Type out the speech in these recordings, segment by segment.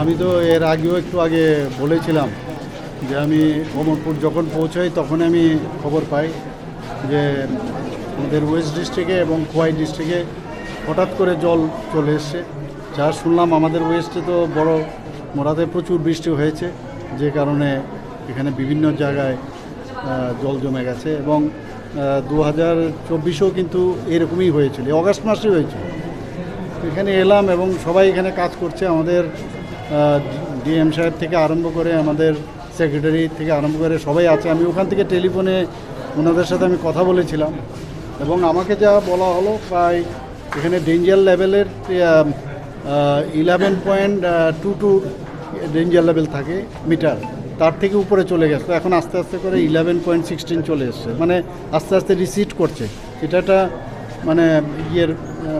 আমি তো এর আগেও একটু আগে বলেছিলাম যে আমি ওমরপুর যখন পৌঁছাই তখন আমি খবর পাই যে আমাদের ওয়েস্ট ডিস্ট্রিক্টে এবং খোয়াই ডিস্ট্রিক্টে হঠাৎ করে জল চলে এসছে। যা শুনলাম আমাদের ওয়েস্টে তো বড় মোরাতে প্রচুর বৃষ্টি হয়েছে, যে কারণে এখানে বিভিন্ন জায়গায় জল জমে গেছে। এবং 2024-এও কিন্তু এরকমই হয়েছিল, অগাস্ট মাসেই হয়েছিল। এখানে এলাম এবং সবাই এখানে কাজ করছে, আমাদের ডিএম সাহেব থেকে আরম্ভ করে আমাদের সেক্রেটারি থেকে আরম্ভ করে সবাই আছে। আমি ওখান থেকে টেলিফোনে ওনাদের সাথে আমি কথা বলেছিলাম এবং আমাকে যা বলা হলো প্রায় এখানে ডেঞ্জার লেভেলের 11.22 ডেঞ্জার লেভেল থাকে মিটার, তার থেকে উপরে চলে গেছে। এখন আস্তে আস্তে করে 11.16 চলে এসছে, মানে আস্তে আস্তে রিসিড করছে। এটা একটা মানে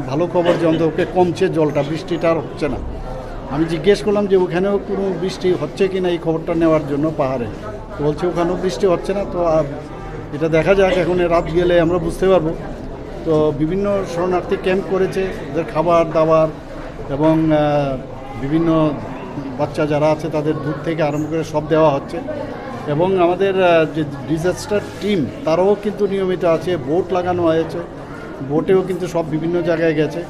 ভালো খবর যে অন্তত কমছে জলটা, বৃষ্টিটা আর হচ্ছে না। আমি জিজ্ঞেস করলাম যে ওখানেও কোনো বৃষ্টি হচ্ছে কি না এই খবরটা নেওয়ার জন্য পাহাড়ে, তো বলছে ওখানেও বৃষ্টি হচ্ছে না। তো এটা দেখা যাক, এখন রাত গেলে আমরা বুঝতে পারবো। তো বিভিন্ন শরণার্থী ক্যাম্প করেছে, ওদের খাবার দাবার এবং বিভিন্ন বাচ্চা যারা আছে তাদের দুধ থেকে আরম্ভ করে সব দেওয়া হচ্ছে। এবং আমাদের যে ডিজাস্টার টিম তারাও কিন্তু নিয়মিত আছে, বোট লাগানো হয়েছে, বোটেও কিন্তু সব বিভিন্ন জায়গায় গেছে।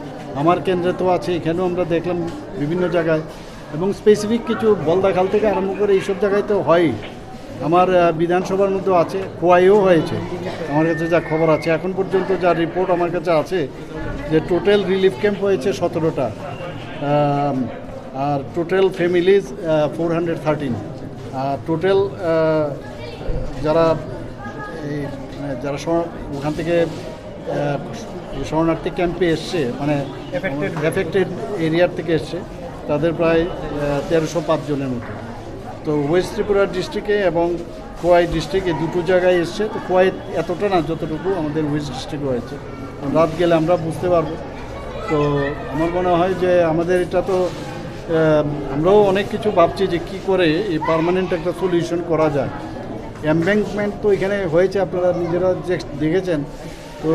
আমার কেন্দ্রে তো আছে, এখানেও আমরা দেখলাম বিভিন্ন জায়গায়। এবং স্পেসিফিক কিছু বলদাখাল থেকে আরম্ভ করে এইসব জায়গায় তো হয়ই। আমার বিধানসভার মধ্যেও আছে, খোয়াইও হয়েছে। আমার কাছে যা খবর আছে এখন পর্যন্ত, যা রিপোর্ট আমার কাছে আছে, যে টোটাল রিলিফ ক্যাম্প হয়েছে 17টা, আর টোটাল ফ্যামিলিজ 413। আর টোটাল যারা যারা ওখান থেকে শরণার্থী ক্যাম্পে এসছে, মানে এফেক্টেড এরিয়ার থেকে এসছে, তাদের প্রায় 1305 জনের মতো। তো ওয়েস্ট ত্রিপুরা ডিস্ট্রিক্টে এবং খোয়াই ডিস্ট্রিক্ট এই দুটো জায়গায় এসছে। তো খোয়াই এতটা না যতটুকু আমাদের ওয়েস্ট ডিস্ট্রিক্টে হয়েছে। রাত গেলে আমরা বুঝতে পারবো। তো আমার মনে হয় যে আমাদের এটা তো আমরাও অনেক কিছু ভাবছি যে কী করে এই পার্মানেন্ট একটা সলিউশন করা যায়। এমব্যাঙ্কমেন্ট তো এখানে হয়েছে, আপনারা নিজেরা যে দেখেছেন। তো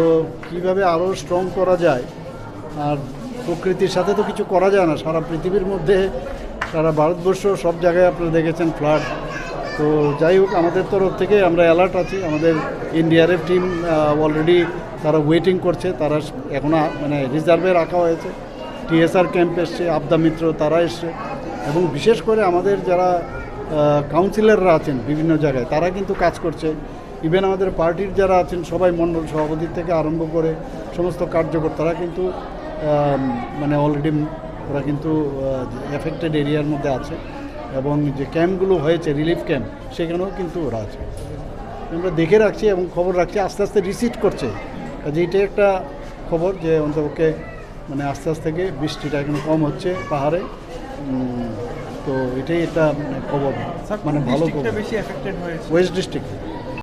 কীভাবে আরও স্ট্রং করা যায়, আর প্রকৃতির সাথে তো কিছু করা যায় না। সারা পৃথিবীর মধ্যে, সারা ভারতবর্ষ সব জায়গায় আপনারা দেখেছেন ফ্লাড। তো যাই হোক, আমাদের তরফ থেকে আমরা অ্যালার্ট আছি। আমাদের এনডিআরএফ টিম অলরেডি তারা ওয়েটিং করছে, তারা এখন মানে রিজার্ভে রাখা হয়েছে। টিএসআর ক্যাম্প এসছে, আবদা মিত্র তারা এসছে। এবং বিশেষ করে আমাদের যারা কাউন্সিলররা আছেন বিভিন্ন জায়গায়, তারা কিন্তু কাজ করছে। ইভেন আমাদের পার্টির যারা আছেন সবাই, মণ্ডল সভাপতি থেকে আরম্ভ করে সমস্ত কার্যকর্তারা কিন্তু মানে অলরেডি ওরা কিন্তু এফেক্টেড এরিয়ার মধ্যে আছে। এবং যে ক্যাম্পগুলো হয়েছে রিলিফ ক্যাম্প, সেখানেও কিন্তু ওরা আছে। আমরা দেখে রাখছি এবং খবর রাখছি, আস্তে আস্তে রিসিড করছে। কাজে এইটাই একটা খবর যে অন্তপক্ষে মানে আস্তে আস্তে থেকে বৃষ্টিটা এখন কম হচ্ছে পাহাড়ে। তো এটাই একটা খবর, মানে ভালো খবর। বেশি এফেক্টেড হয়েছে ওয়েস্ট ডিস্ট্রিক্ট।